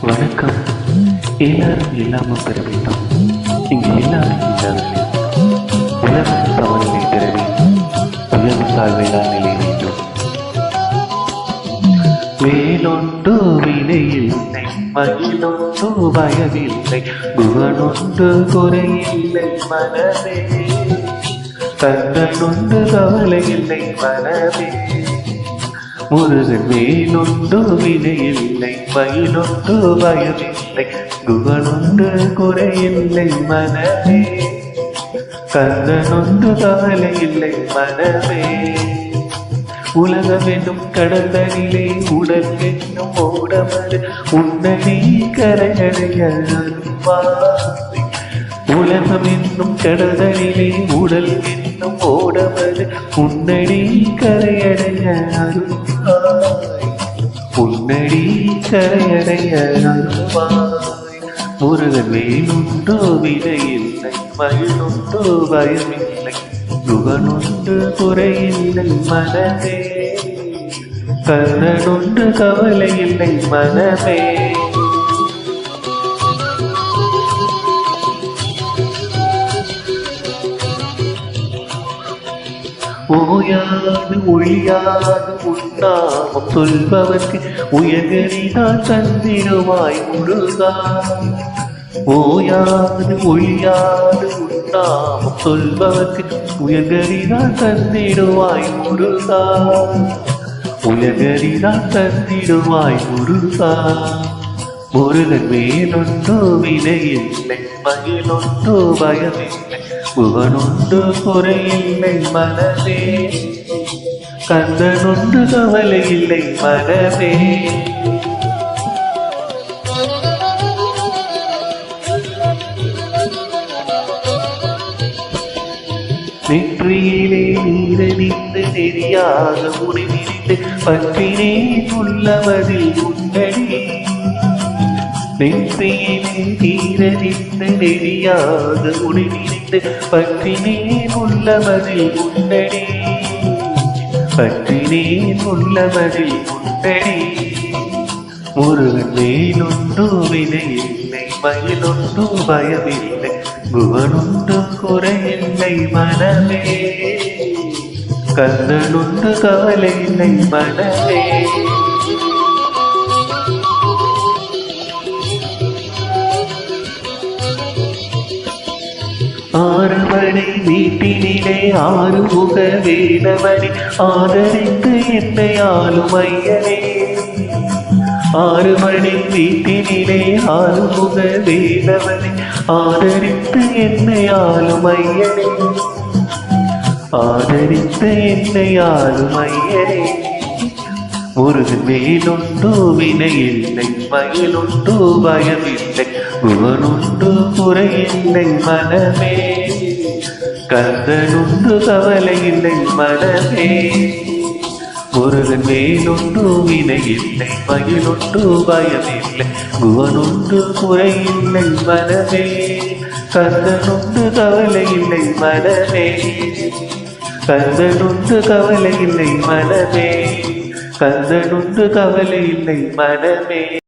வணக்கம். எல்லாரும் இல்லாம பெற வேண்டும். இங்கு எல்லாரும் இல்லாதவர்கள் உலகம் சமநிலை பெற வேண்டும். உயர்வு தாழ்வில்லா நிலை வேண்டும். வேலொன்று வினையில்லை, மகிழொன்று பயமில்லை, புவனொன்று குறையில்லை மனமே. கந்தனொன்று கவலை இல்லை மனமே. முருகன் வேலொன்று வினையில்லை, மயிலொன்று பயமில்லை, குகனொன்று குறையில்லை மனமே. கந்தனொன்று கவலை இல்லை மனமே. உலகம் என்னும் கடந்தனிலே உடல் என்னும் ஓடமது உன்னடி கரையடைய அருள்வாய். உலகம் என்னும் கடந்தனிலே உடல் என்னும் ஓடமது உன்னடி கரையடைய அருள்வாய். உன்னடி கரையடைய அருள்வாய். முருகன் வேலொன்று வினையில்லை, மயிலொன்று பயமில்லை, குகனொன்று குறையில்லை மனமே. கர்ணனொன்று கவலை இல்லை மனமே. ஓயாது ஒழியாது உன்னாமம் சொல்பவர்க்கு உயர்கரிதான் தந்திடுவாய் முருகா. ஓயாது ஒழியாது உன்னாமம் சொல்பவர்க்கு உயர்கரிதான் தந்திடுவாய் முருகா. உயர்கரிதான் தந்திடுவாய் முருகா. முருகன் வேலொன்று வினையில்லை, மகிழொன்று பயமில்லை, புவனொன்று குறையில்லை மனமே. கந்தனொன்று கவலை இல்லை மனமே. நெற்றியிலே நீரணிந்து நெறியாக முடிவிரிந்து பற்றினே உள்ளவதில் உன்னடி. நெற்றியிலே நீரணிந்து நெறியாக முடிவிரிந்து பற்றினே உள்ளவதில் உன்னடி. பற்றினே உள்ளவதில் உன்னடி. முருகன் வேலொன்று வினையில்லை, மயிலொன்று பயமில்லை, புவனொன்று குறையில்லை மனமே. கந்தனொன்று கவலை இல்லை மனமே. ஆறுமணி வீட்டினிலே ஆறுமுக வேலவனை ஆதரித்து என்னை ஆளும் ஐயனே. ஆறுமணி வீட்டினிலே ஆறுமுக வேலவனை ஆதரித்து என்னை ஆளும் ஐயனே. ஆதரித்து என்னை ஆளும் ஐயனே. முருகன் வேலொன்று வினையில்லை, மயிலொன்று பயமில்லை, புவனொன்று குறையில்லை மனமே. கந்தனொன்று கவலை இல்லை மனமே. முருகன் வேலொன்று வினையில்லை, மயிலொன்று பயமில்லை, புவனொன்று குறையில்லை மனமே. கந்தனொன்று கவலை இல்லை மனமே. கந்தனொன்று கவலை இல்லை மனமே. கந்தனொன்று கவலை இல்லை மனமே.